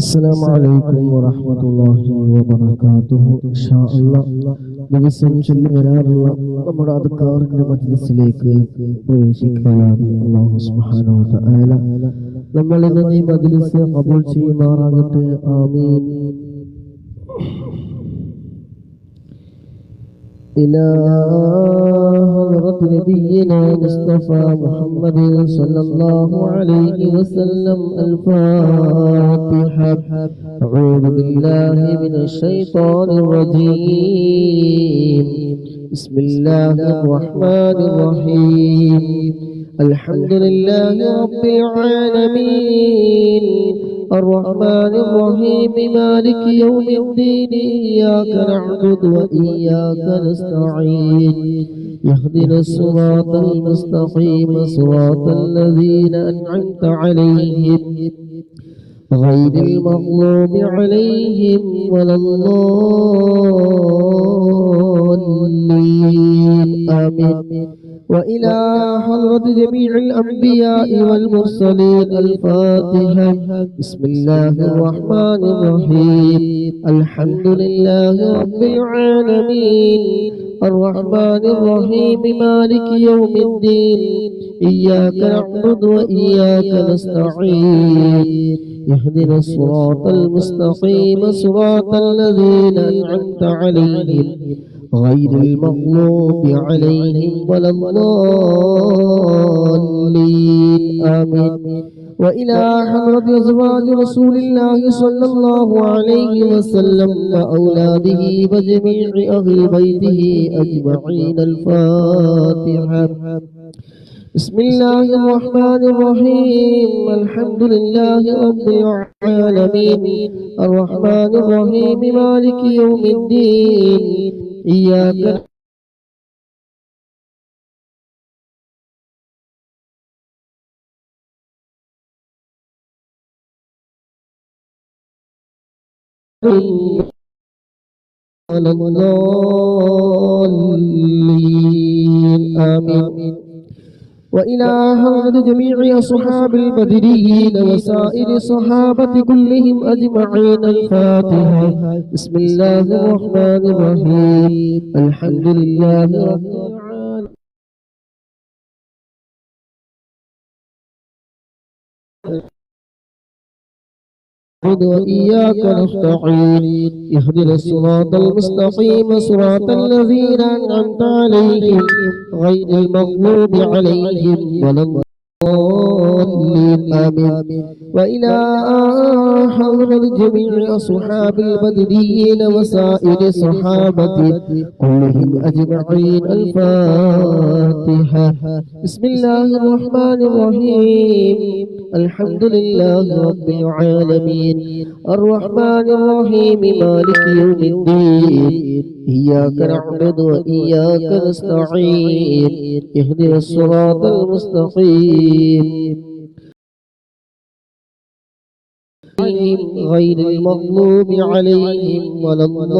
السلام عليكم ورحمة الله وبركاته. إن شاء الله ദിവസം ചൊല്ലി വരാറുള്ള നമ്മുടെ അദ്കാറിന്റെ മജ്ലിസിലേക്ക് പ്രവേശിക്കുകയാണ്. അല്ലാഹു സുബ്ഹാനഹു വ തആല നമ്മൾ ഇന്ന് ഈ മജ്ലിസ് ഖബൂൽ ചെയ്യുമാറാകട്ടെ. ആമീൻ. إلى حضرة نبينا مصطفى محمد صلى الله عليه وسلم الفاتحة. أعوذ بالله من الشيطان الرجيم. بسم الله الرحمن الرحيم. الحمد لله رب العالمين الرحمن الرحيم مالك يوم الدين إياك نعبد وإياك نستعين اهدنا الصراط المستقيم صراط الذين أنعمت عليهم غير المغضوب عليهم ولا الضالين. آمين. وإلى حضرة جميع الأنبياء والمرسلين الفاتحة. بسم الله الرحمن الرحيم. الحمد لله رب العالمين الرحمن الرحيم مالك يوم الدين إياك نعبد وإياك نستعين اهدنا الصراط المستقيم صراط الذين أنعمت عليهم غير المغضوب عليهم ولا الضالين. آمين. وإلى حضرة أزواج رسول الله صلى الله عليه وسلم وأولاده وجميع أهل بيته أجمعين الفاتحة. بسم الله الرحمن الرحيم. الحمد لله رب العالمين الرحمن الرحيم مالك يوم الدين إياك على الضالين. آمين. وإلى حضرة جميع أصحاب البدريين وسائر الصحابة كلهم أجمعين الفاتحة. بسم الله الرحمن الرحيم. الحمد لله رب العالمين وإياك نستعين اهدنا الصراط المستقيم صراط الذين أنعمت عليهم غير المغضوب عليهم ولا الضالين. آمين. وإلى حضرة جميع أصحاب البدريين وسائر الصحابة كلهم أجمعين الفاتحة. بسم الله الرحمن الرحيم. الحمد لله رب العالمين الرحمن الرحيم مالك يوم الدين إياك نعبد وإياك نستعين اهدنا الصراط المستقيم غير المغضوب عليهم ولا الضالين.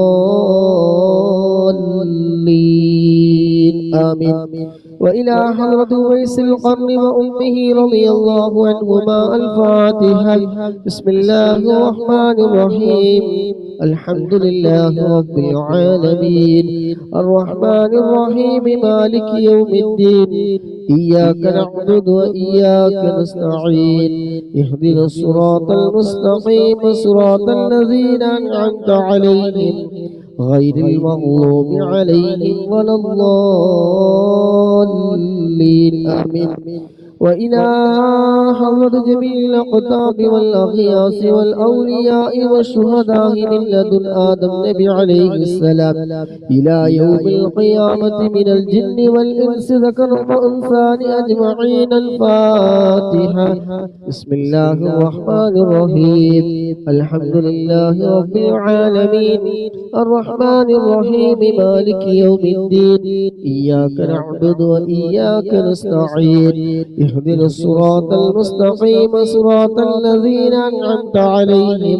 آمين. وإلى حضرة ويس القرن وأمه رضي الله عنهما الفاتحة. بسم الله الرحمن الرحيم. الحمد لله رب العالمين الرحمن الرحيم مالك يوم الدين إياك نعبد وإياك نستعين اهدنا الصراط المستقيم صراط الذين أنعمت عليهم غير المغضوب عليهم ولا الضالين. آمين. وإلى حضرة جميع الأقطاب والأغياث والأولياء والشهداء من لدن آدم نبي عليه السلام إلى يوم القيامة من الجن والإنس ذكر وأنثى أجمعين الفاتحة. بسم الله الرحمن الرحيم. الحمد لله رب العالمين الرحمن الرحيم مالك يوم الدين إياك نعبد وإياك نستعين اهدنا الصراط المستقيم صراط الذين أنعمت عليهم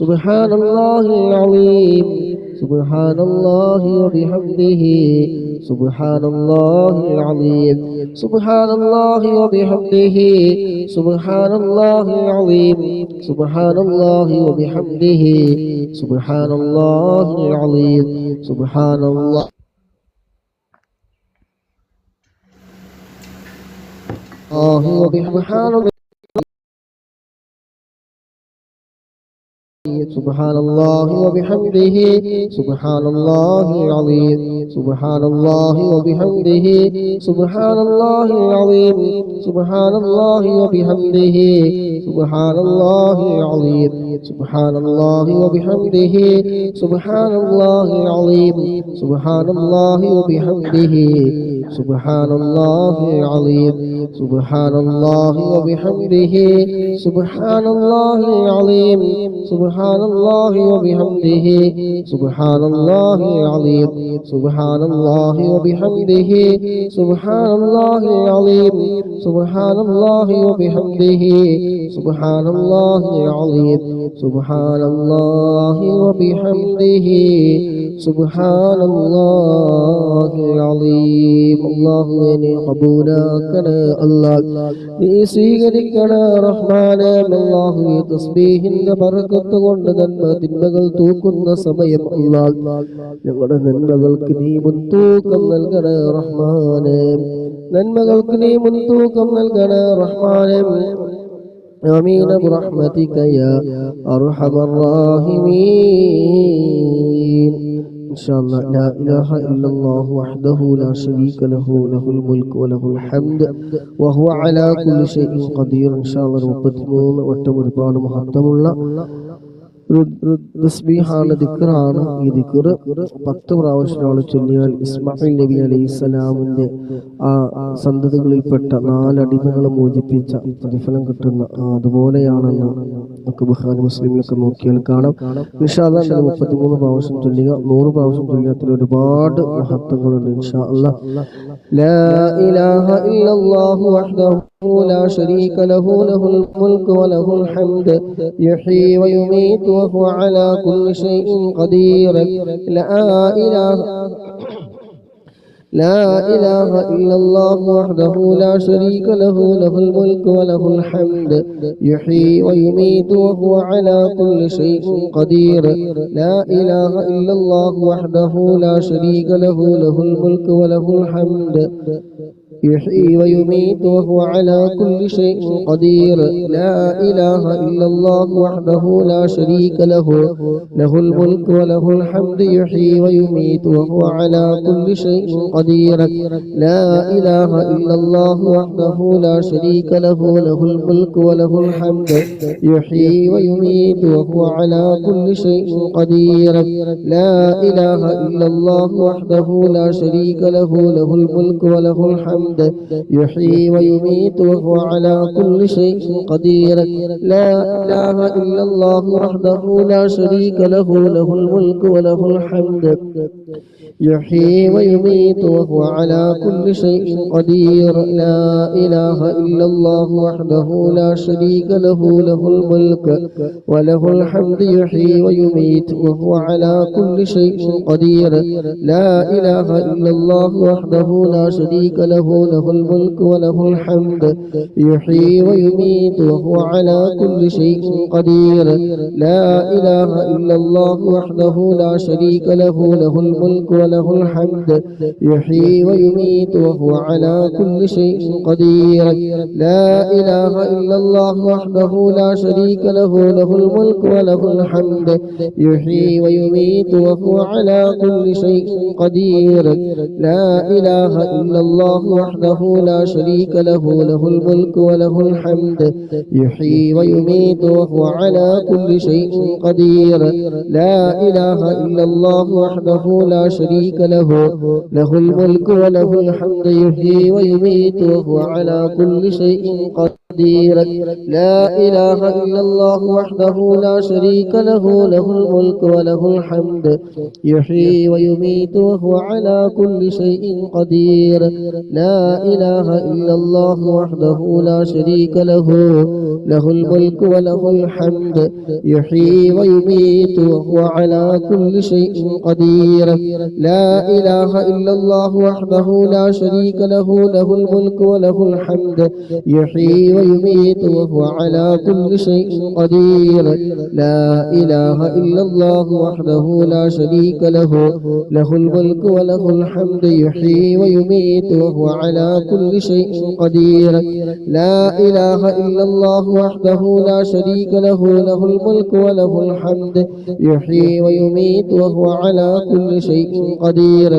سبحان الله العظيم سبحان الله وبحمده سبحان الله العظيم سبحان الله وبحمده سبحان الله العظيم سبحان الله وبحمده سبحان الله العظيم سبحان الله وبحمده سبحان الله وبحمده سبحان الله العظيم سبحان الله وبحمده سبحان الله العظيم سبحان الله وبحمده سبحان الله العظيم سبحان الله وبحمده سبحان الله العظيم سبحان الله وبحمده سبحان الله العظيم سبحان الله وبحمده سبحان الله العظيم سبحان الله وبحمده سبحان الله العظيم سبحان الله وبحمده سبحان الله العظيم سبحان الله وبحمده سبحان الله العظيم سبحان الله وبحمده سبحان الله العظيم അല്ലാഹുവിനെ ഖബൂലാക്കണേ അല്ലാഹ് നീ സ്വീകരിക്കണേ റഹ്മാനേ അല്ലാഹുവേ തസ്ബീഹിന്റെ ബർക്കത്ത് കൊണ്ട് തിന്മകൾ തൂക്കുന്ന സമയം അല്ലാഹ് ഞങ്ങളുടെ നന്മകൾക്ക് നീ മുൻതൂക്കം നൽകണേ റഹ്മാനേ നന്മകൾക്ക് നീ മുൻതൂക്കം നൽകണേ റഹ്മാനേ آمين برحمتك يا أرحم الراحمين إن شاء الله لا إله إلا الله وحده لا شريك له له الملك وله الحمد وهو على كل شيء قدير إن شاء الله 33 വട്ടം ഒരുപാട് മഹത്വമുള്ള തസ്ബീഹാണ് ദിക്റാണ് ഈ ദിക്ർ 10 പ്രാവശ്യം ചൊല്ലിയാൽ ഇസ്മായിൽ നബി അലൈഹിസ്സലാമിന്റെ ആ സന്തതികളിൽപ്പെട്ട 4 അടിമകളെ മോചിപ്പിച്ച പ്രതിഫലം കിട്ടുന്ന അതുപോലെയാണെന്ന് നമുക്ക് ബുഖാരി മുസ്ലിമിലൊക്കെ നോക്കിയാൽ കാണാം. ഇൻഷാ അല്ലാഹ് 33 പ്രാവശ്യം ചൊല്ലുക, 100 പ്രാവശ്യം ചൊല്ലിയതിൽ ഒരുപാട് മഹത്വങ്ങളുണ്ട്. ഇൻഷാ അല്ലാഹ് ലാ ഇലാഹ ഇല്ലല്ലാഹു വഹ്ദഹു لا شريك له له الملك وله الحمد يحيي ويميت وهو على كل شيء قدير لا إله إلا الله وحده لا شريك له له الملك وله الحمد يحيي ويميت وهو على كل شيء قدير لا إله إلا الله وحده لا شريك له له الملك وله الحمد يحيي ويميت وهو على كل شيء قدير لا إله إلا الله وحده لا شريك له له الملك وله الحمد يحيي ويميت وهو على كل شيء قدير لا إله إلا الله وحده لا شريك له له الملك وله الحمد يحيي ويميت وهو على كل شيء قدير لا إله إلا الله وحده لا شريك له له الملك وله الحمد يحيي ويميت وهو على كل شيء قدير لا إله إلا الله وحده لا شريك له له الملك وله الحمد يحيي ويميت وهو على كل شيء قدير لا إله إلا الله وحده لا شريك له له الملك وله الحمد يحيي ويميت وهو على كل شيء قدير لا إله إلا الله وحده لا شريك له له الملك وله الحمد يحيي ويميت وهو على كل شيء قدير لا إله إلا الله وحده لا شريك له له الملك وله الحمد يحيي ويميت وهو على كل شيء قدير لا إله إلا الله وحده لا شريك له له الملك وله الحمد يحيي ويميت وهو على كل شيء قدير لا إله إلا الله وحده لا شريك له له الملك وله الحمد يحيي ويميت وهو على كل شيء قدير لا إله إلا الله وحده لا شريك له له الملك وله الحمد يحيي ويميت وهو على كل شيء قدير قدير لا إله إلا الله وحده لا شريك له له الملك وله الحمد يحيي ويميت وهو على كل شيء قدير لا إله إلا الله وحده لا شريك له له الملك وله الحمد يحيي ويميت وهو على كل شيء قدير لا إله إلا الله وحده لا شريك له له الملك وله الحمد يحيي ويميت وهو على كل شيء قدير لا إله إلا الله وحده لا شريك له له الملك وله الحمد يحيي ويميت وهو على كل شيء قدير لا إله إلا الله وحده لا شريك له له الملك وله الحمد يحيي ويميت وهو على كل شيء قدير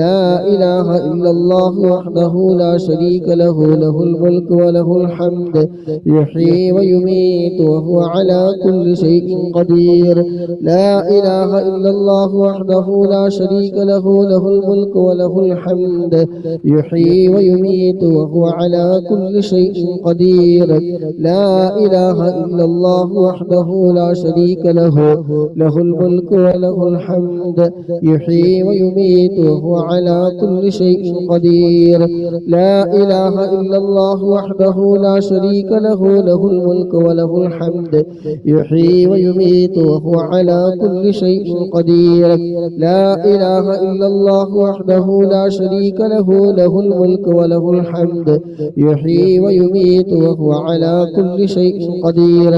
لا إله إلا الله وحده لا شريك له له الملك وله الحمد يحيي ويميت وهو على كل شيء قدير لا إله إلا الله وحده لا شريك له له الملك وله الحمد يحيي ويميت وهو على كل شيء قدير لا إله إلا الله وحده لا شريك له له الملك وله الحمد يحيي ويميت وهو على كل شيء قدير لا إله إلا الله وحده لا شريك له له الملك وله الحمد يحيي ويميت وهو على كل شيء قدير لا إله إلا الله وحده لا شريك له له الملك وله الحمد يحيي ويميت وهو على كل شيء قدير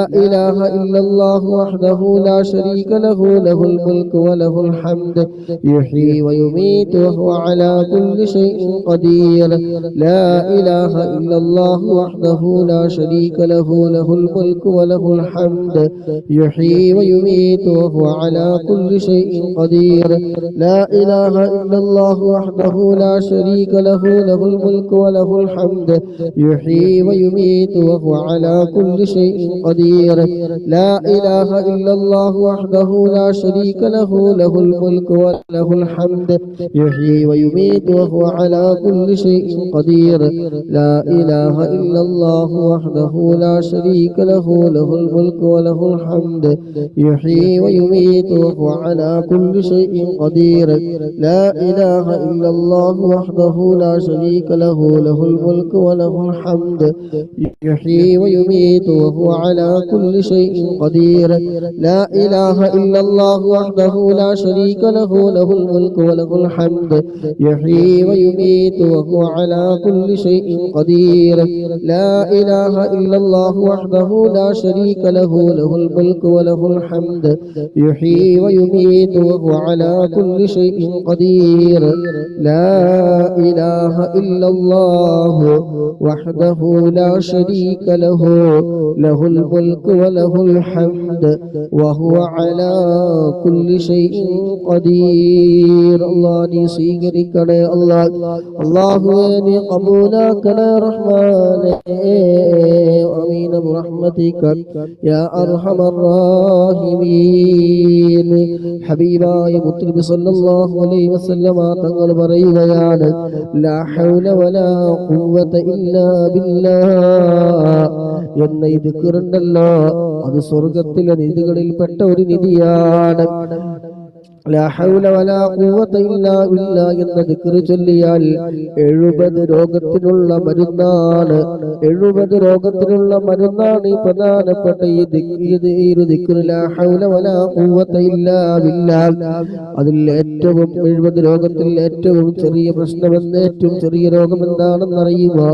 لا إله إلا الله وحده لا شريك له له الملك وله الحمد يحيي ويميت وهو على كل شيء قدير لا إله إلا الله وحده لا شريك له له الملك وله الحمد يحيي ويميت وهو على كل شيء قدير لا إله إلا الله وحده لا شريك له له الملك وله الحمد يحيي ويميت وهو على كل شيء قدير لا إله إلا الله وحده لا شريك له له الملك وله الحمد يحيي ويميت وهو على كل شيء قدير لا إله إلا الله وحده لا شريك له له الملك وله الحمد يحيي ويميت وهو على كل شيء قدير لا إله إلا الله وحده لا شريك له له الملك وله الحمد يحيي ويميت وهو على كل شيء قدير لا إله إلا الله وحده لا شريك له له الملك وله الحمد يحيي ويميت وهو على كل شيء قدير لا إله إلا الله وحده لا شريك له له الملك وله الحمد يحيي ويميت وهو على كل شيء قدير لا إله إلا الله وحده لا شريك له له الملك وله الحمد وهو على كل شيء قدير الله ني സ്വീകരിക്കണേ അല്ലാഹുവേ നീ ഖബൂലാക്കണേ റഹ്മാനേ ആമീൻ ബിറഹ്മതിക യാ അർഹമർ റഹീമീൻ ഹബീബായ മുത്തനബി സല്ലല്ലാഹു അലൈഹി വസല്ലമ തങ്ങൾ പറയുകയാണ് ലാ ഹൗല വലാ ഖുവത ഇല്ലാ ബില്ലാഹ് എന്ന ഈ ദിക്റുണ്ടല്ലോ അത് സ്വർഗ്ഗത്തിലെ നിധികളിൽപ്പെട്ട ഒരു നിധിയാണ് ലാ ഹൗല വലാ ഖുവത ഇല്ലാ ബില്ലാഹ് എന്ന ദിക്ർ ചൊല്ലിയാൽ 70 രോഗത്തിനുള്ള മരുന്നാണ്. 70 രോഗത്തിനുള്ള മരുന്നാണ് ഈ പ്രധാനപ്പെട്ട ഈ ദിക്ർ ലാ ഹൗല വലാ ഖുവത ഇല്ലാ ബില്ലാഹ്. അതിൽ ഏറ്റവും 70 രോഗത്തിൽ ഏറ്റവും ചെറിയ പ്രശ്നമെന്ന് ഏറ്റവും ചെറിയ രോഗം എന്താണെന്ന് അറിയുമോ?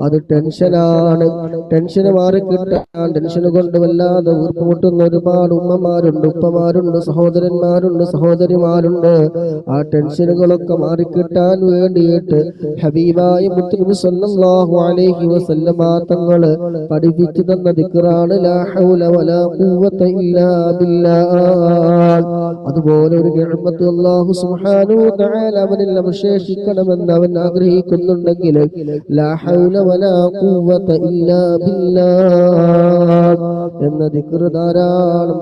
അത് ടെൻഷനാണ്. ടെൻഷൻ മാറിക്കിട്ടാൻ ടെൻഷൻ കൊണ്ട് വല്ലാതെ വീർപ്പുമുട്ടുന്ന ഒരുപാട് ഉമ്മമാരുണ്ട്, ഉപ്പമാരുണ്ട്, സഹോദരന്മാരുണ്ട്, സഹോദരിമാരുണ്ട്. ആ ടെൻഷനുകളൊക്കെ മാറിക്കിട്ടാൻ വേണ്ടിയിട്ട് ഹബീബായ മുത്തനബി സല്ലല്ലാഹു അലൈഹി വസല്ലമ തങ്ങൾ പഠിപ്പിച്ചു തന്ന ദിക്റാണ് ലാ ഹൗല വലാ ഖുവത ഇല്ലാ ബില്ലാഹ്. അതുപോലെ ഒരു നിഅമത്ത് അല്ലാഹു സുബ്ഹാനഹു വ തആല അവനിൽ അവശേഷിക്കണമെന്ന് അവൻ ആഗ്രഹിക്കുന്നുണ്ടെങ്കിൽ ലാ ഹൗല വലാ ഖുവത ഇല്ലാ ബില്ലാഹ് എന്ന ദിക്ർ ധാരാളം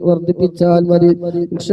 വർദ്ധിപ്പിച്ചാൽ മതി. ഇൻഷാ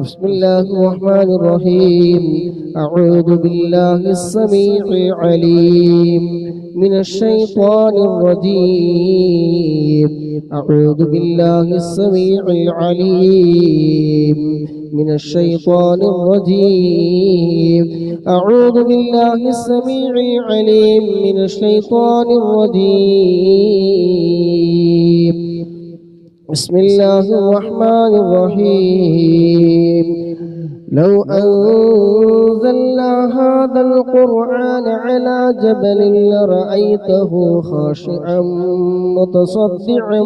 بسم الله الرحمن الرحيم أعوذ بالله السميع العليم من الشيطان الرجيم أعوذ بالله السميع العليم من الشيطان الرجيم أعوذ بالله السميع العليم من الشيطان الرجيم بسم الله الرحمن الرحيم لو أنزلنا هذا القرآن على جبل لرأيته خاشعا متصدعا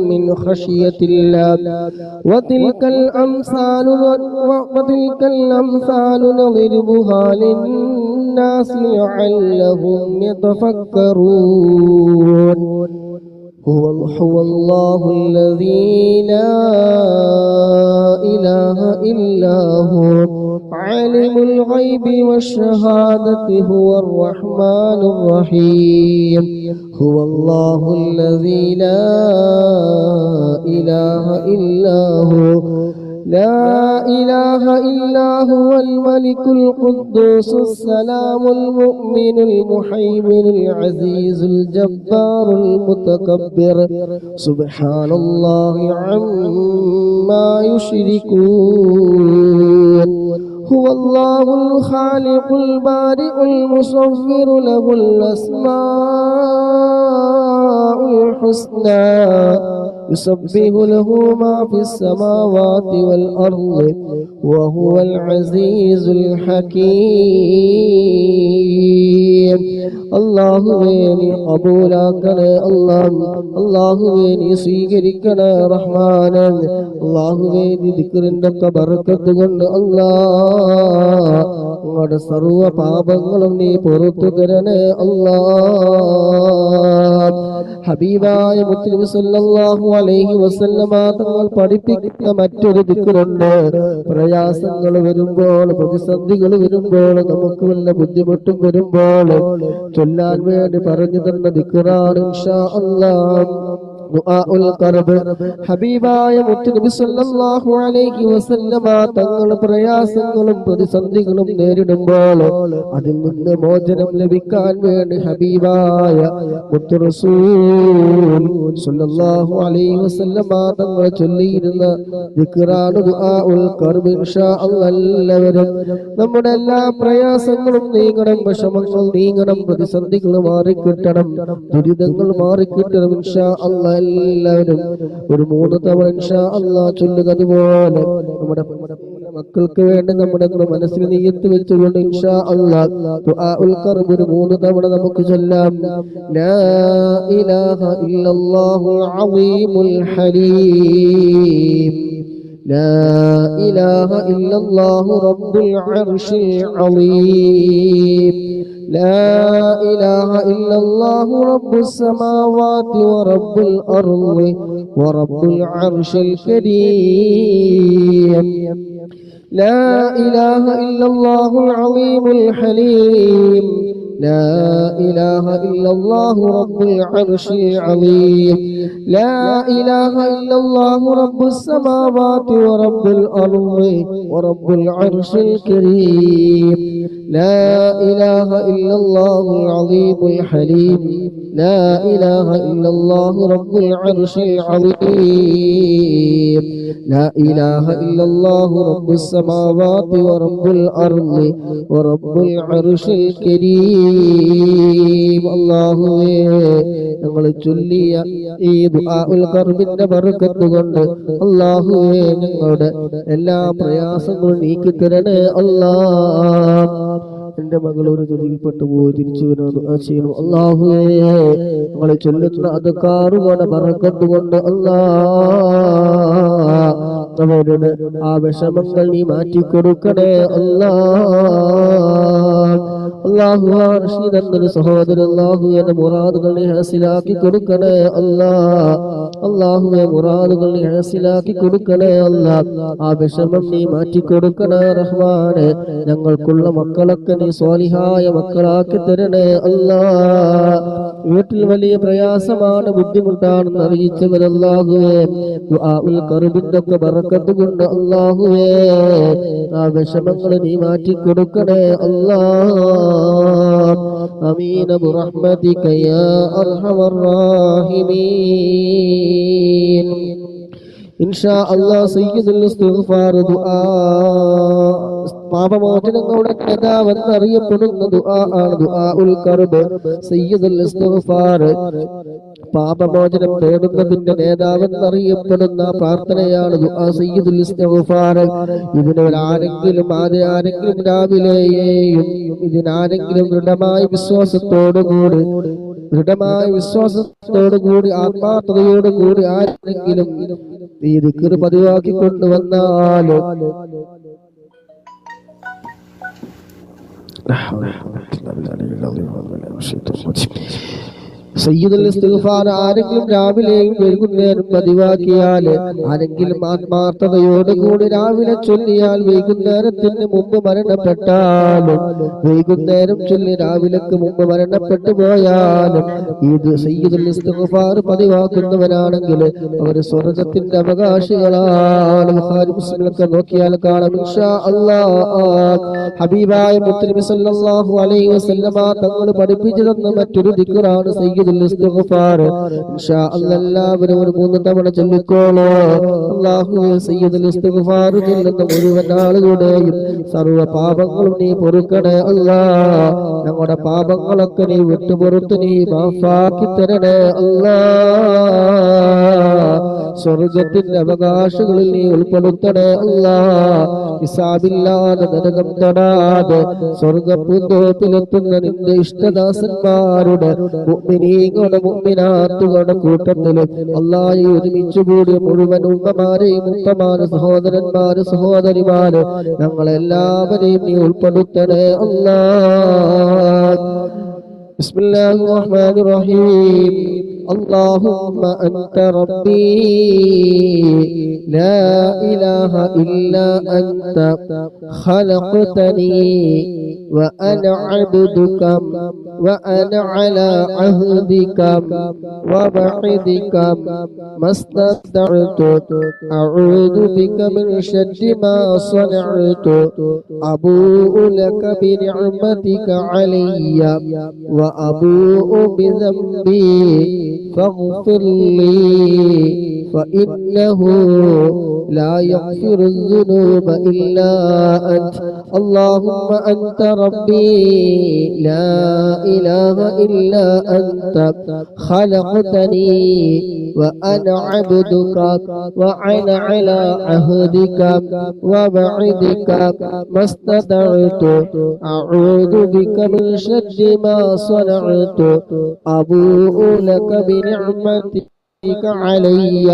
من خشية الله وتلك الأمثال نضربها للناس لعلهم يتفكرون هو الله الذي لا إله إلا هو عالم الغيب والشهادة هو الرحمن الرحيم هو الله الذي لا إله إلا هو الملك القدوس السلام المؤمن المهيمن العزيز الجبار المتكبر سبحان الله عما يشركون هو الله الخالق البارئ المصور له الأسماء الحسنى يسبح له ما في السماوات والأرض وهو العزيز الحكيم الله ويني قبولاكنا الله ويني സ്വീകരിക്കണേ റഹ്മാനേ الله ويني ദിക്റിന്റെ ബർക്കത്ത് കൊണ്ട് അല്ലാഹ് ഞങ്ങളുടെ സർവ്വ പാപങ്ങളും നീ പുറത്തു തരണേ അല്ലാഹ് ഹബീബായ മുത്തനബി സല്ലല്ലാഹു അലൈഹി വസല്ലമ തങ്ങൾ പഠിപ്പിക്കുന്ന മറ്റൊരു ദിക്റുണ്ട് പ്രയാസങ്ങൾ വരുമ്പോൾ പ്രതിസന്ധികൾ വരുമ്പോൾ നമുക്ക് വല്ല ബുദ്ധിമുട്ടും വരുമ്പോൾ ചൊല്ലാൻ വേണ്ടി പറഞ്ഞു തന്ന ദിക്റാണ് ഇൻഷാ അല്ലാഹ് ദുആഉൽ ഖർബ് ഹബീബായ മുത്തനബി സല്ലല്ലാഹു അലൈഹി വസല്ലമ തങ്ങൾ പ്രയാസങ്ങളും പ്രതിസന്ധികളും നേരിടുമ്പോൾ അതിൽ നിന്ന് മോചനം ലഭിക്കാൻ വേണ്ടി ഹബീബായ മുത്തു റസൂൽ സല്ലല്ലാഹു അലൈഹി വസല്ലമ തങ്ങൾ ചൊല്ലിയിരുന്ന ദിക്റാണ് ദുആഉൽ ഖർബ് ഇൻഷാ അല്ലാഹ് എല്ലാവരും നമ്മുടെ എല്ലാ പ്രയാസങ്ങളും നീങ്ങണം വിഷമങ്ങൾ നീങ്ങണം പ്രതിസന്ധികൾ മാറിക്കിട്ടണം ദുരിതങ്ങൾ മാറിക്കിട്ടണം ഇൻഷാ അല്ലാഹ് എല്ലാവരും ഒരു 3 തവണ ഇൻഷാ അല്ലാഹ് ചൊല്ലുക അതുപോലെ നമ്മുടെ മക്കൾക്ക് വേണ്ടി നമ്മുടെ മനസ്സിൽ നിയ്യത്ത് വെച്ചുകൊണ്ട് ഇൻഷാ അല്ലാഹ് ദുആഉൽ ഖർബ് 3 തവണ നമുക്ക് ചൊല്ലാം ലാ ഇലാഹ ഇല്ലല്ലാഹുൽ അളീമുൽ ഹലീം ലാ ഇലാഹ ഇല്ലല്ലാഹു റബ്ബുൽ അർശിൽ അളീം لا إله إلا الله رب السماوات ورب الأرض ورب العرش الكريم لا إله إلا الله العظيم الحليم لا إله إلا الله رب العرش العظيم لا إله إلا الله رب السماوات ورب الأرض ورب العرش الكريم لا إله إلا الله العظيم الحليم لا إله إلا الله رب العرش العظيم لا إله إلا الله رب السماوات ورب الأرض ورب العرش الكريم الله ഞങ്ങൾ ചൊല്ലിയ ഈ ദുആഉൽ ഖർബിന്റെ ബർക്കത്ത് കൊണ്ട് അല്ലാഹുവേ ഞങ്ങളുടെ എല്ലാ പ്രയാസങ്ങളും നീക്കി തരണേ അല്ലാഹ് എന്റെ മകൾ ഒരു ജോലിയിൽപ്പെട്ടു പോയി തിരിച്ചു വരാൻ അല്ലാഹുവേ ഞങ്ങൾ ചൊല്ലുന്ന അദ്കാറുകളുടെ ബർക്കത്ത് കൊണ്ട് അല്ലാഹ് അവരുടെ ആ വിഷമങ്ങൾ നീ മാറ്റി കൊടുക്കണേ അല്ലാഹ് അല്ലാഹു റഷീദ് എന്നൊരു സഹോദരൻ അല്ലാഹുവേ മുറാദുകൾ നീ ഹാസിലാക്കി കൊടുക്കണേ അല്ലാഹ്. അല്ലാഹുവേ മുറാദുകൾ നീ ഹാസിലാക്കി കൊടുക്കണേ അല്ലാഹ്. ആ വിഷമം നീ മാറ്റി കൊടുക്കണേ റഹ്മാനെ. ഞങ്ങൾക്കുള്ള മക്കളൊക്കെ നീ സ്വാലിഹായ മക്കളാക്കി തരണേ അല്ലാഹ്. വീട്ടിൽ വലിയ പ്രയാസമാണ്, ബുദ്ധിമുട്ടാണെന്ന് അറിയിച്ചവരല്ലാഹുവേ ദുആഉൽ ഖർബിന്റെ ഒക്കെ ബറക്കത്ത് കൊണ്ട് അല്ലാഹുവേ ആ വിഷമങ്ങൾ നീ മാറ്റി കൊടുക്കണേ അല്ലാഹ്. ആമീൻ ബിറഹ്മതിക യാ അർഹമർ റഹീമീൻ. ഇൻഷാ അല്ലാഹ് സയ്യിദുൽ ഇസ്തിഗ്ഫാർ ദുആ പാപമോചനങ്ങളുടെ നേതാവെന്നറിയപ്പെടുന്ന ദുആ ആണ് ദുആഉൽ ഖർബ്. സയ്യിദുൽ ഇസ്തിഗ്ഫാർ പാപമോചനം തേടുന്നതിന്റെ നേതാവെന്നറിയപ്പെടുന്ന പ്രാർത്ഥനയാണ് ദുആ സയ്യിദുൽ ഇസ്തിഗ്ഫാർ. ഇതിനൊരാരെങ്കിലും രാവിലെയും ഇതിനാരെങ്കിലും ദൃഢമായ വിശ്വാസത്തോടുകൂടി ആത്മാർത്ഥതയോടുകൂടി ആരെങ്കിലും ഈ ദിക്ർ പതിവാക്കി കൊണ്ടുവന്നാൽ സയ്യിദുൽ ഇസ്തിഗ്ഫാർ ആരെങ്കിലും രാവിലെയും വൈകുന്നേരം പതിവാക്കിയാൽ, ആരെങ്കിലും ആത്മാർത്ഥതയോടുകൂടി രാവിലെ ചൊല്ലിയാൽ വൈകുന്നേരത്തിന് മുമ്പ് മരണപ്പെട്ടാലും, വൈകുന്നേരം ചൊല്ലി രാവിലേക്ക് മുമ്പ് മരണപ്പെട്ടു പോയാലും ഇത് സയ്യിദുൽ ഇസ്തിഗ്ഫാർ പതിവാക്കുന്നവരാണെങ്കിൽ അവർ സ്വർഗ്ഗത്തിന്റെ അവകാശികളാണ്. ബുഖാരി മുസ്ലിമൊക്കെ നോക്കിയാൽ കാണാം. ഇൻഷാ അല്ലാഹ് ഹബീബായ മുത്തനബി സല്ലല്ലാഹു അലൈഹി വസല്ലമ തങ്ങൾ പഠിപ്പിച്ചു തന്ന മറ്റൊരു ദിക്റാണ് സയ്യിദുൽ ഇസ്തിഗ്ഫാർ. ഇൻഷാ അല്ലാഹ് എല്ലാവരും ഒരു 3 തവണ ചൊല്ലിക്കോളൂ. അല്ലാഹുവേ സയ്യിദുൽ ഇസ്തിഗ്ഫാർ ചൊല്ലുന്ന മുഴുവൻ ആളുകളുടെയും സർവ്വ പാപങ്ങളും നീ പൊറുക്കണേ അല്ലാഹ്. ഞങ്ങളുടെ പാപങ്ങളൊക്കെ നീ വിട്ടുപുറത്ത് നീ മാഫാക്കി തരണേ അല്ലാഹ്. സ്വർഗ്ഗത്തിന്റെ അവകാശങ്ങളിൽ നീ ഉൾപ്പെടുത്തണേ അല്ലാഹ്. ഹിസാബില്ലാതെ നരകം തൊടാതെ സ്വർഗ്ഗപൂന്തോപ്പിലെത്തുന്ന നിന്റെ ഇഷ്ടദാസന്മാരുടെ മുഅ്മിനീങ്ങളുടെ മുഅ്മിനാത്തുകളുടെ കൂട്ടത്തിൽ അല്ലാഹ് ഒരുമിച്ച് കൂടിയ മുഴുവൻ ഉമ്മമാരെയും ഉപ്പമാര് സഹോദരന്മാര് സഹോദരിമാര് ഞങ്ങളെല്ലാവരെയും നീ ഉൾപ്പെടുത്തണേ അല്ലാഹ്. ബിസ്മില്ലാഹിർ റഹ്മാനിർ റഹീം. اللهم أنت ربي لا إله إلا أنت خلقتني وأنا عبدك وأنا على عهدك ووعدك ما استطعت أعوذ بك من شر ما صنعت أبوء لك بنعمتك علي وأبوء بذنبي فاغفر لي فإنه لا يغفر الذنوب إلا أنت. اللهم أنت ربي لا إله إلا أنت خلقتني وأنا عبدك وأنا على عهدك ووعدك ما استطعت أعوذ بك من شر ما صنعت أبوء لك بنعمتك علي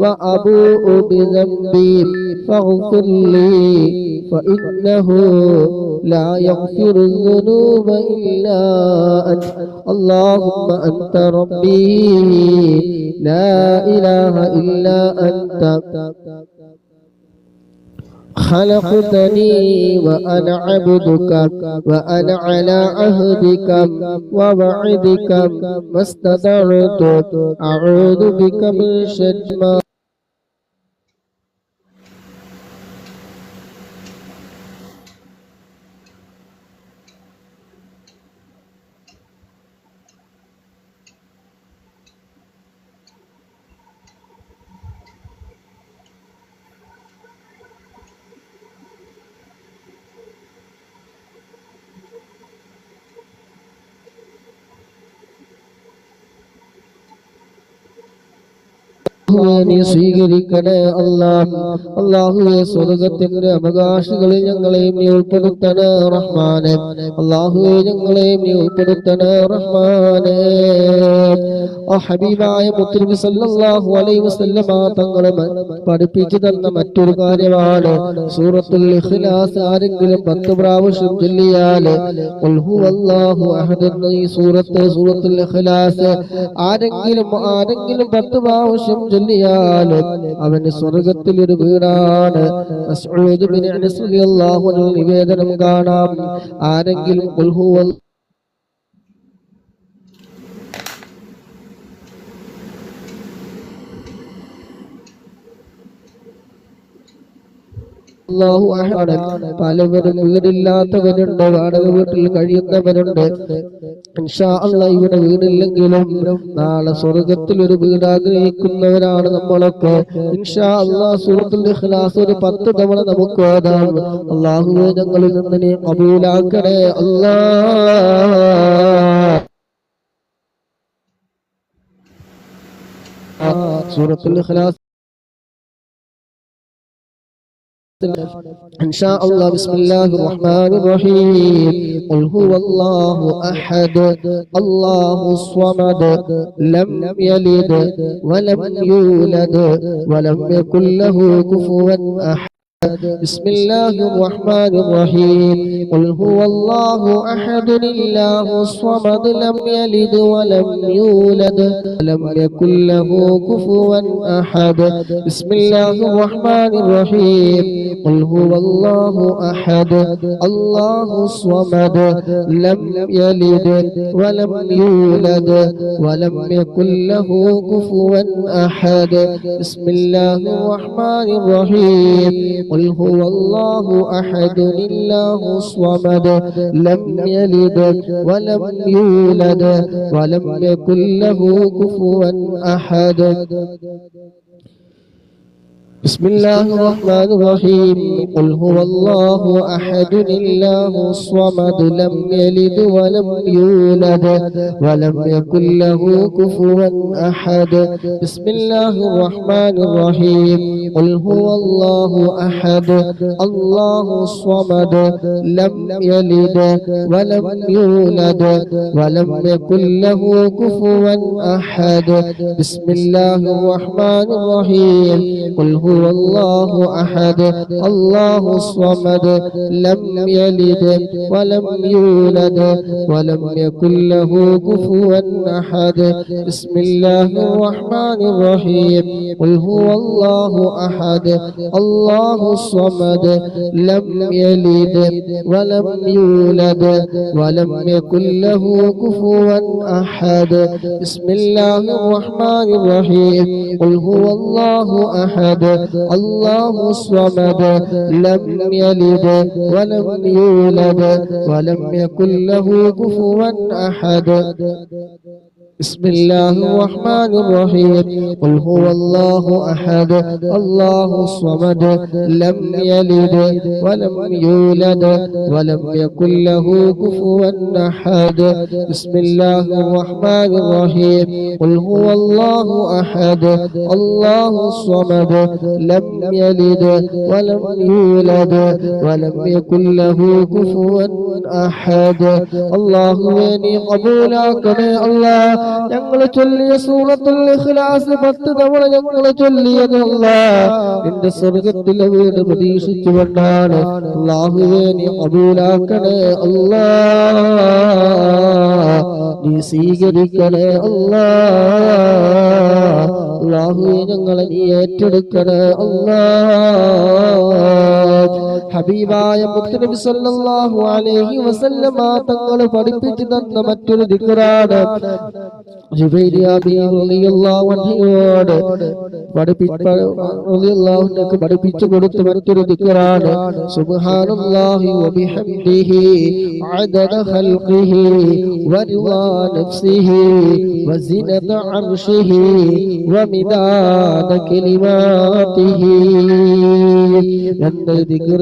وأبوء بذنبي فاغفر لي فإنه لا يغفر الذنوب إلا أنت. اللهم أنت ربي لا إله إلا أنت خلقتني وأنا عبدك وأنا على عهدك ووعدك ما استطعت أعوذ بك من شر ما അല്ലാഹുവേ നീ സ്വീകരിക്കണേ അല്ലാഹുവേ സ്വർഗ്ഗത്തിന്റെ അവകാശികളിൽ ഞങ്ങളെയും നീ ഉൾപ്പെടുത്തണേ റഹ്മാനെ അല്ലാഹുവേ ഞങ്ങളെയും നീ ഉൾപ്പെടുത്തണേ റഹ്മാനെ ഹബീബായ മുത്തുനബി സല്ലല്ലാഹു അലൈഹി വസല്ലമ തങ്ങൾ പഠിപ്പിച്ചു തന്ന മറ്റൊരു കാര്യമാണ് സൂറത്തുൽ ഇഖ്ലാസ് ആരെങ്കിലും 10 പ്രാവശ്യം ചൊല്ലിയാൽ ഖുൽ ഹുവല്ലാഹു അഹദ് ഈ സൂറത്തുൽ ഇഖ്ലാസ് ആരെങ്കിലും 10 പ്രാവശ്യം ചൊല്ലിയാൽ അവന് സ്വർഗ്ഗത്തിൽ ഒരു വീടാണ്. മസ്ഊദ് ഇബ്നു അനസ് റളിയല്ലാഹു അൻഹു നിവേദനം കാണാം, ആരെങ്കിലും ഖുൽ ഹുവല്ലാഹു പലവരും വീടില്ലാത്തവരുണ്ട്, വാടക വീട്ടിൽ കഴിയുന്നവരുണ്ട്. ഇൻഷാ അല്ലാഹ് ഇവിടെ വീടില്ലെങ്കിലും നാളെ സ്വർഗ്ഗത്തിൽ ഒരു വീട് ആഗ്രഹിക്കുന്നവരാണ് നമ്മളൊക്കെ. ഇൻഷാ അല്ലാഹ് സൂറത്തുൽ ഇഖ്ലാസ് ഒരു 10 തവണ നമുക്ക് ഓതാം. അല്ലാഹുവേ ഞങ്ങളിൽ നിന്ന് നീ ഖബൂലാക്കണേ അല്ലാഹ്. സൂറത്തുൽ ഇഖ്ലാസ് إن شاء الله. بسم الله الرحمن الرحيم. قل هو الله أحد الله الصمد لم يلد ولم يولد ولم يكن له كفوا أحد. بسم الله الرحمن الرحيم. قل هو الله أحد الله الصمد لم يلد ولم يولد ولم يكن له كفوا أحد. بسم الله الرحمن الرحيم. قل هو الله أحد الله الصمد لم يلد ولم يولد ولم يكن له كفوا أحد. بسم الله الرحمن الرحيم. قل هو الله أحد الله الصمد لم يلد ولم يولد ولم يكن له كفوا أحد. بسم الله الرحمن الرحيم. قل هو الله أحد الله الصمد لم يلد ولم يولد ولم يكن له كفوا أحد. بسم الله الرحمن الرحيم. قل هو الله أحد الله الصمد لم يلد ولم يولد ولم يكن له كفوا أحد. بسم الله الرحمن الرحيم. قل هو الله أحد الله الصمد لم يلد ولم يولد ولم يكن له كفوا أحد. بسم الله الرحمن الرحيم. قل هو الله أحد الله الصمد لم يلد ولم يولد ولم يكن له كفوا أحد. بسم الله الرحمن الرحيم. قل هو الله أحد الله الصمد لم يلد ولم يولد ولم يكن له كفوا أحد. بسم الله الرحمن الرحيم. قل هو الله أحد الله الصمد لم يلد ولم يولد ولم يكن له كفوا أحد. بسم الله الرحمن الرحيم. قل هو الله أحد الله الصمد لم يلد ولم يولد ولم يكن له كفوا أحد. الله ويني قبولك يا الله. ഞങ്ങൾ ചൊല്ലിയ സൂറത്തുൽ ഇഖ്ലാസ് 10 തവണ ഞങ്ങൾ ചൊല്ലിയത് അല്ലാഹ് നിന്റെ സ്വർഗ്ഗത്തിലെ വീട് പ്രതീക്ഷിച്ചുകൊണ്ടാണ്. അല്ലാഹുവേ നീ ഖബൂലാക്കണേ അല്ലാഹ്, നീ സ്വീകരിക്കണേ അല്ലാഹ്. അല്ലാഹുവേ ഞങ്ങളെ നീ ഏറ്റെടുക്കണേ അല്ലാഹ്. ഹബീബായ മുത്തുനബി സല്ലല്ലാഹു അലൈഹി വസല്ലമ തങ്ങൾ പഠിപ്പിച്ചു തന്ന മറ്റൊരു ദിക്റാണ് ജുബൈരി റളിയല്ലാഹു അൻഹുയോട് പഠിപ്പിച്ചു കൊടുത്ത മറ്റൊരു ദിക്റാണ് സുബ്ഹാനല്ലാഹി വബിഹംദിഹി അദദ ഖൽഖിഹി വറിളാ നഫ്സിഹി വസിനത അർശിഹി വമിദാദ കലിമാതിഹി. എന്ന ദിക്ർ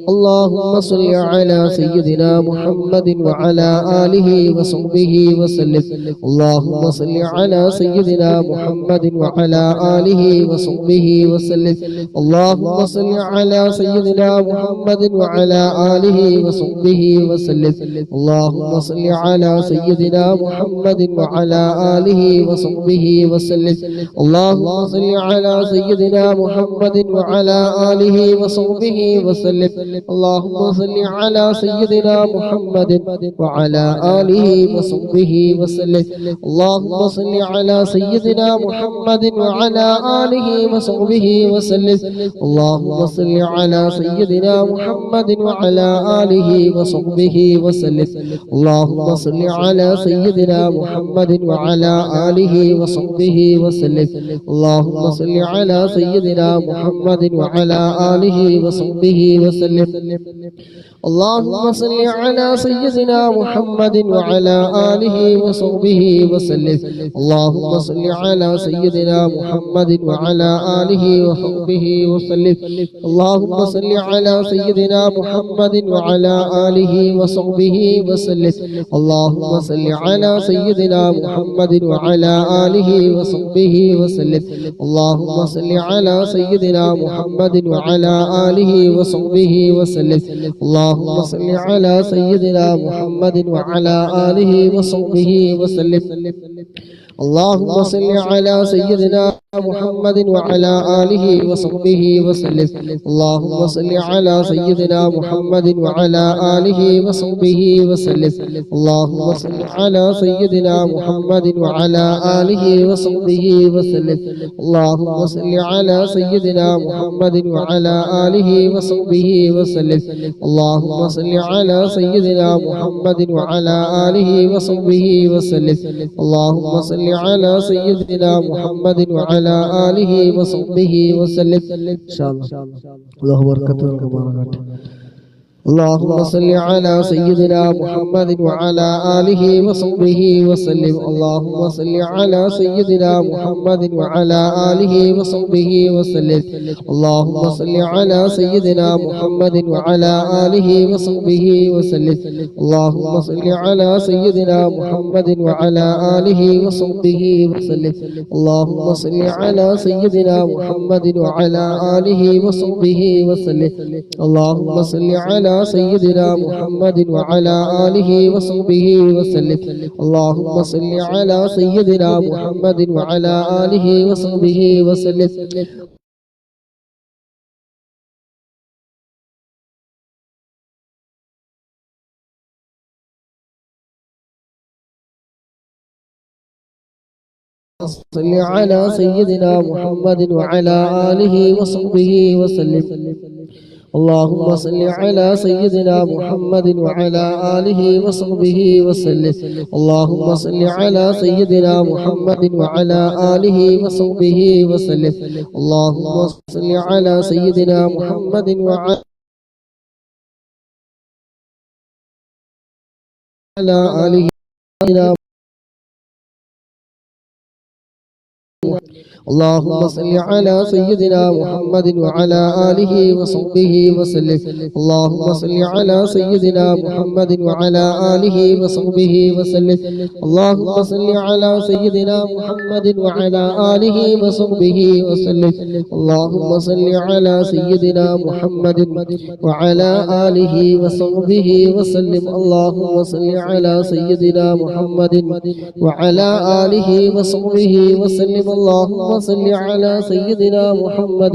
اللهم صل على سيدنا محمد وعلى آله وصحبه وسلم اللهم صل على سيدنا محمد وعلى آله وصحبه وسلم اللهم صل على سيدنا محمد وعلى آله وصحبه وسلم اللهم صل على سيدنا محمد وعلى آله وصحبه وسلم اللهم صل على سيدنا محمد وعلى آله وصحبه وسلم اللهم صل على سيدنا محمد وعلى آله وصحبه وسلم اللهم صل على سيدنا محمد وعلى آله وصحبه وسلم اللهم صل على سيدنا محمد وعلى آله وصحبه وسلم اللهم صل على سيدنا محمد وعلى آله وصحبه وسلم اللهم صل على سيدنا محمد وعلى آله وصحبه وسلم اللهم صل على سيدنا محمد وعلى آله وصحبه وسلم اللهم صل على سيدنا محمد وعلى آله وصحبه وسلم اللهم صل على سيدنا محمد وعلى آله وصحبه وسلم اللهم صل على سيدنا محمد وعلى آله وصحبه وسلم اللهم صل على سيدنا محمد وعلى آله وصحبه وسلم اللهم صل على سيدنا محمد وعلى آله وصحبه وسلم اللهم صل على سيدنا محمد وعلى آله وصحبه وسلم اللهم صل على سيدنا محمد وعلى آله وصحبه وسلم اللهم صل على سيدنا محمد وعلى آله وصحبه وسلم اللهم صل على سيدنا محمد وعلى آله وصحبه وسلم اللهم صل على سيدنا محمد وعلى آله وصحبه وسلم اللهم صل على سيدنا محمد وعلى آله وصحبه وسلم إن شاء الله الله بركاته وبركاته اللهم صل على سيدنا محمد وعلى آله وصحبه وسلم اللهم صل على سيدنا محمد وعلى آله وصحبه وسلم اللهم صل على سيدنا محمد وعلى آله وصحبه وسلم اللهم صل على سيدنا محمد وعلى آله وصحبه وسلم اللهم صل على سيدنا محمد وعلى آله وصحبه وسلم اللهم صل على سيدنا محمد وعلى آله وصحبه وسلم اللهم صل على سيدنا محمد وعلى آله وصحبه وسلم صل على سيدنا محمد وعلى آله وصحبه وسلم اللهم صل على سيدنا محمد وعلى آله وصحبه وسلم اللهم صل على سيدنا محمد وعلى آله وصحبه وسلم اللهم صل على سيدنا محمد وعلى آله اللهم صل على سيدنا محمد وعلى آله وصحبه وسلم اللهم صل على سيدنا محمد وعلى آله وصحبه وسلم اللهم صل على سيدنا محمد وعلى آله وصحبه وسلم اللهم صل على سيدنا محمد وعلى آله وصحبه وسلم اللهم صل على سيدنا محمد وعلى آله وصحبه وسلم اللهم صل على سيدنا محمد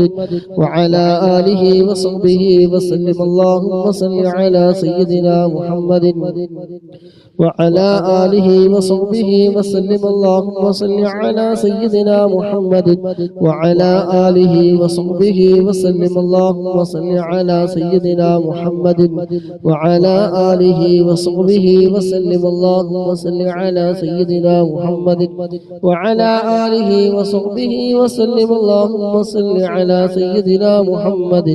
وعلى آله وصحبه وسلم اللهم صل على سيدنا محمد وعلى آله وصحبه وسلم اللهم صل على سيدنا محمد وعلى آله وصحبه وسلم اللهم صل على سيدنا محمد وعلى آله وصحبه وسلم اللهم صل على سيدنا محمد وعلى آله وصحبه وسلم اللهم صل على سيدنا محمد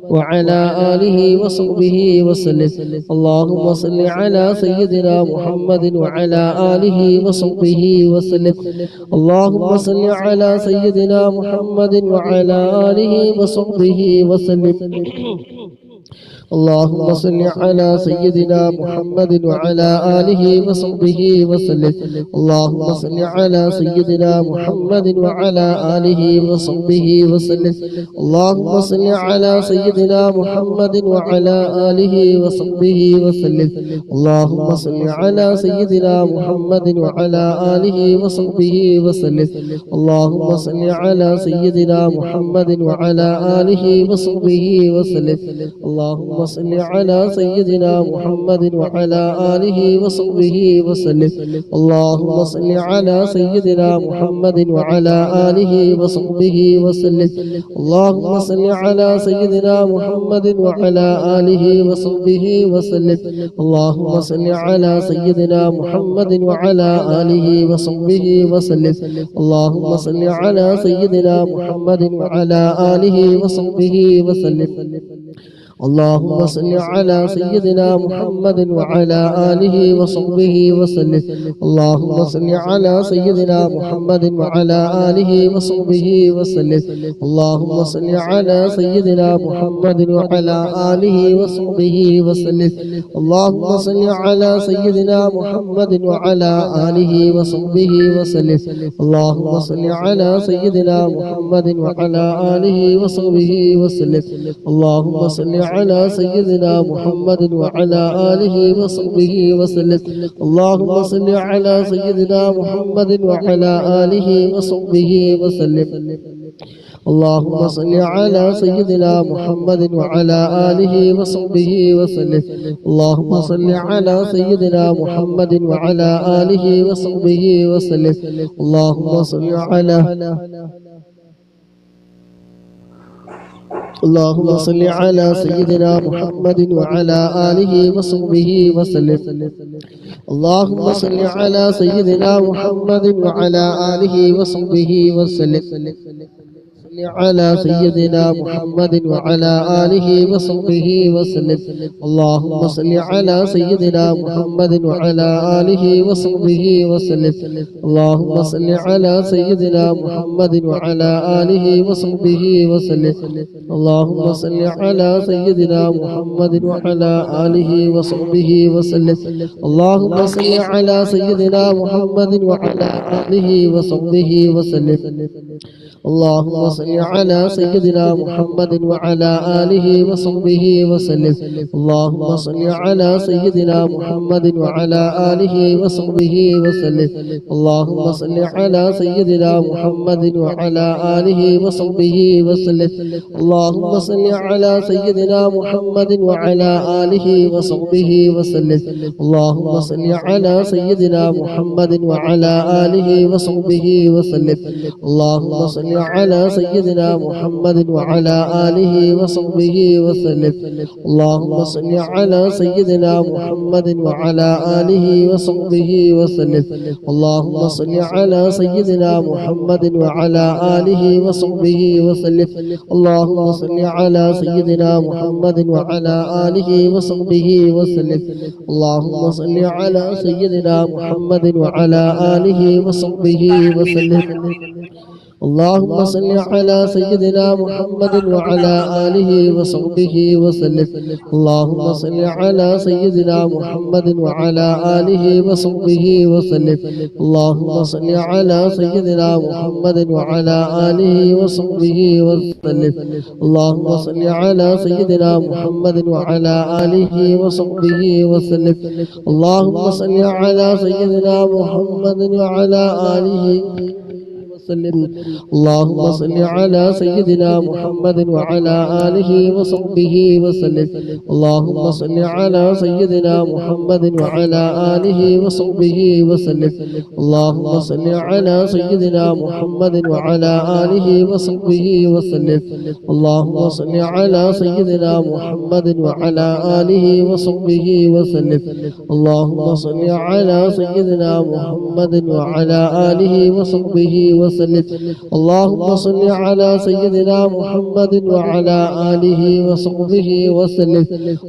وعلى آله وصحبه وسلم اللهم صل على سيدنا محمد وعلى آله وصحبه وسلم اللهم صل على سيدنا محمد وعلى آله وصحبه وسلم اللهم صل على سيدنا محمد وعلى آله وصحبه وسلم. اللهم صل على سيدنا محمد وعلى آله وصحبه وسلم. اللهم صل على سيدنا محمد وعلى آله وصحبه وسلم. اللهم صل على سيدنا محمد وعلى آله وصحبه وسلم. اللهم صل على سيدنا محمد وعلى آله وصحبه وسلم. اللهم صل على سيدنا محمد وعلى آله وصحبه وسلم. اللهم صل على سيدنا محمد وعلى آله وصحبه وسلم. اللهم صل على سيدنا محمد وعلى آله وصحبه وسلم. اللهم صل على سيدنا محمد وعلى آله وصحبه وسلم. اللهم صل على سيدنا محمد وعلى آله وصحبه وسلم. اللهم صل على سيدنا محمد وعلى آله وصحبه وسلم. اللهم صل على سيدنا محمد وعلى آله وصحبه وسلم. اللهم صل على سيدنا محمد وعلى آله وصحبه وسلم. اللهم صل على سيدنا محمد وعلى آله وصحبه وسلم. اللهم صل على سيدنا محمد وعلى آله وصحبه وسلم. اللهم صل على سيدنا محمد وعلى آله وصحبه وسلم. اللهم صل على سيدنا محمد وعلى آله وصحبه وسلم. اللهم صل على سيدنا محمد وعلى آله وصحبه وسلم. اللهم صل على سيدنا محمد وعلى آله وصحبه وسلم. اللهم صل على اللهم صل على سيدنا محمد وعلى آله وصحبه وسلم. اللهم صل على سيدنا محمد وعلى آله وصحبه وسلم. على سيدنا محمد وعلى آله وصحبه وسلم. اللهم صل على سيدنا محمد وعلى آله وصحبه وسلم. اللهم صل على سيدنا محمد وعلى آله وصحبه وسلم. اللهم صل على سيدنا محمد وعلى آله وصحبه وسلم. اللهم صل على سيدنا محمد وعلى آله وصحبه وسلم. اللهم صل على سيدنا محمد وعلى آله وصحبه وسلم. اللهم صل على سيدنا محمد وعلى آله وصحبه وسلم. اللهم صل على سيدنا محمد وعلى آله وصحبه وسلم. اللهم صل على سيدنا محمد وعلى آله وصحبه وسلم. اللهم صل على سيدنا محمد وعلى آله وصحبه وسلم. اللهم صل على سيدنا محمد وعلى آله وصحبه وسلم. اللهم صل على سيدنا محمد وعلى آله وصحبه وسلم. اللهم صل على سيدنا محمد وعلى آله وصحبه وسلم. اللهم صل على سيدنا محمد وعلى آله وصحبه وسلم. اللهم صل على سيدنا محمد وعلى آله وصحبه وسلم. اللهم صل على سيدنا محمد وعلى آله وصحبه وسلم. اللهم صل على سيدنا محمد وعلى آله وصحبه وسلم. اللهم صل على سيدنا محمد وعلى آله وصحبه وسلم. اللهم صل على سيدنا محمد وعلى آله وصحبه وسلم. اللهم صل على سيدنا محمد وعلى آله وسلم. اللهم صل على سيدنا محمد وعلى آله وصحبه وسلم. اللهم صل على سيدنا محمد وعلى آله وصحبه وسلم. اللهم صل على سيدنا محمد وعلى آله وصحبه وسلم. اللهم صل على سيدنا محمد وعلى آله وصحبه وسلم. اللهم صل على سيدنا محمد وعلى آله وصحبه وسلم. وسلم اللهم صل على سيدنا محمد وعلى آله وصحبه وسلم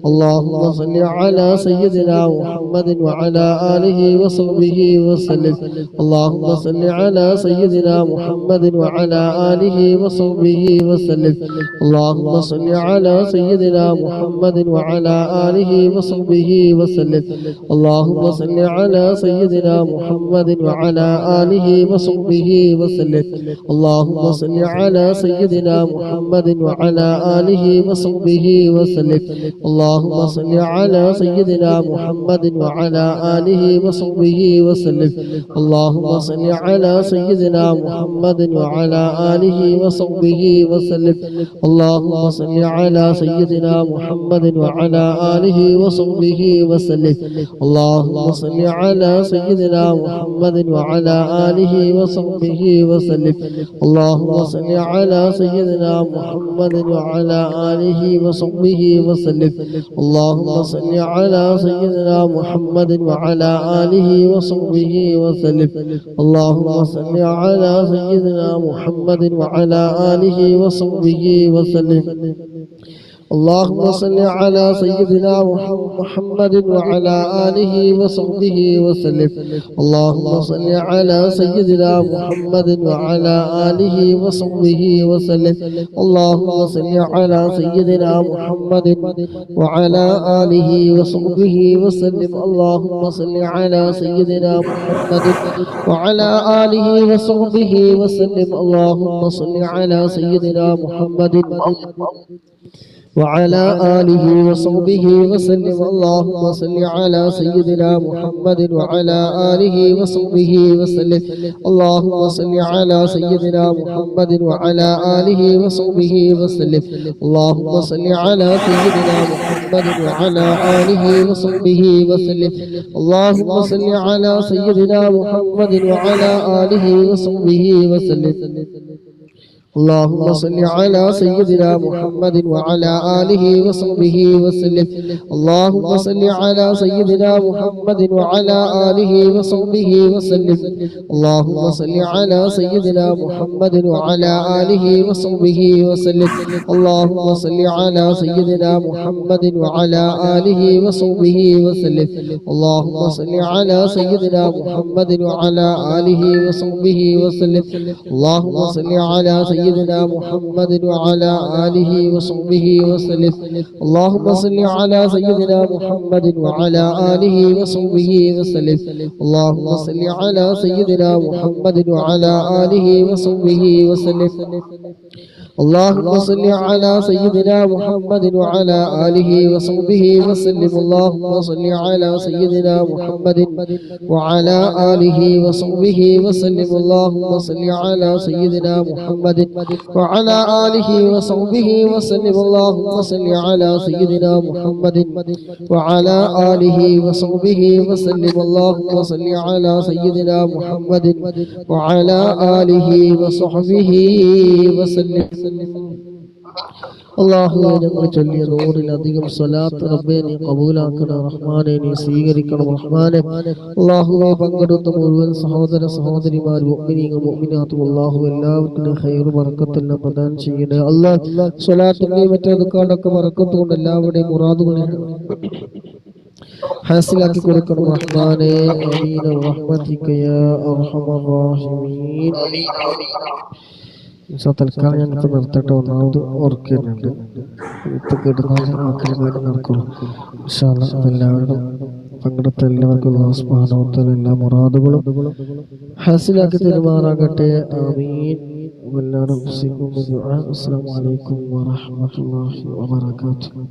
اللهم صل على سيدنا محمد وعلى آله وصحبه وسلم اللهم صل على سيدنا محمد وعلى آله وصحبه وسلم اللهم صل على سيدنا محمد وعلى آله وصحبه وسلم اللهم صل على سيدنا محمد وعلى آله وصحبه وسلم اللهم صل على سيدنا محمد وعلى آله وصحبه وسلم اللهم صل على سيدنا محمد وعلى آله وصحبه وسلم اللهم صل على سيدنا محمد وعلى آله وصحبه وسلم اللهم صل على سيدنا محمد وعلى آله وصحبه وسلم اللهم صل على سيدنا محمد وعلى آله وصحبه وسلم اللهم صل على سيدنا محمد وعلى آله وصحبه وسلم اللهم صل على سيدنا محمد وعلى آله وصحبه وسلم اللهم صل على سيدنا محمد وعلى آله وصحبه وسلم اللهم صل على سيدنا محمد وعلى آله وصحبه وسلم اللهم صل على سيدنا محمد وعلى آله وصحبه وسلم اللهم صل على سيدنا محمد وعلى آله وصحبه وسلم اللهم صل على سيدنا محمد وعلى آله وصحبه وسلم اللهم صل على سيدنا محمد وعلى آله وصحبه وسلم اللهم صل على سيدنا محمد وعلى آله وصحبه وسلم اللهم صل على سيدنا محمد وعلى آله وصحبه وسلم اللهم صل على سيدنا محمد وعلى آله وصحبه وسلم اللهم صل على سيدنا محمد وعلى آله وصحبه وسلم اللهم صل على سيدنا محمد وعلى آله وصحبه وسلم اللهم صل على سيدنا محمد وعلى آله وصحبه وسلم اللهم صل على سيدنا محمد وعلى آله وصحبه وسلم اللهم صل على سيدنا محمد وعلى آله وصحبه وسلم اللهم صل على سيدنا محمد وعلى آله وصحبه وسلم اللهم صل على سيدنا محمد وعلى آله وصحبه وسلم اللهم صل على سيدنا محمد وعلى آله وصحبه وسلم اللهم صل على سيدنا محمد وعلى آله وصحبه وسلم اللهم صل على سيدنا محمد وعلى آله وصحبه وسلم اللهم صل على سيدنا محمد وعلى آله وصحبه وسلم اللهم صل على سيدنا محمد وعلى آله وصحبه وسلم اللهم صل على سيدنا محمد وعلى آله وصحبه وسلم اللهم صل على سيدنا محمد وعلى آله وصحبه وسلم അല്ലാഹുവേ ഞങ്ങൾ ചൊല്ലിയ നൂറിലധികം സ്വലാത്ത് റബ്ബേ നീ ഖബൂലാക്കണം റഹ്മാനെ നീ സ്വീകരിക്കണം റഹ്മാനെ അല്ലാഹുവേ പങ്കെടുത്ത മുഴുവൻ സഹോദര സഹോദരിമാരും മുഅ്മിനീങ്ങൾ മുഅ്മിനാത്തും അല്ലാഹു എല്ലാവർക്കും ഖൈർ ബറക്കത്ത് എല്ലാം പ്രദാനം ചെയ്യണേ അല്ലാഹ് സ്വലാത്തിന്റെയും മറ്റേതൊക്കെ ബറക്കത്ത് കൊണ്ട് എല്ലാവരുടെയും മുറാദുകളെ ഹാസിലാക്കി കൊടുക്കണം റഹ്മാനെ ആമീൻ റഹ്മതിക യാ അർഹമർ റഹീമീൻ തൽക്കാലം ഞങ്ങൾക്ക് നിർത്തട്ടെ ഒന്നാമത് ഓർക്കുന്നുണ്ട് ഇപ്പൊ കേട്ടുന്നാല് മക്കളെ കാര്യം നടക്കുള്ളൂ എല്ലാവരും പങ്കെടുത്ത എല്ലാവർക്കും അല്ലാഹു സുബ്ഹാനഹു വ തആല എല്ലാ മുറാദുകളും ഹാസിലാക്കി തരുമാറാകട്ടെ ആമീൻ എല്ലാവരും അസ്സലാമു അലൈക്കും വറഹ്മത്തുള്ളാഹി വബറകാതുഹു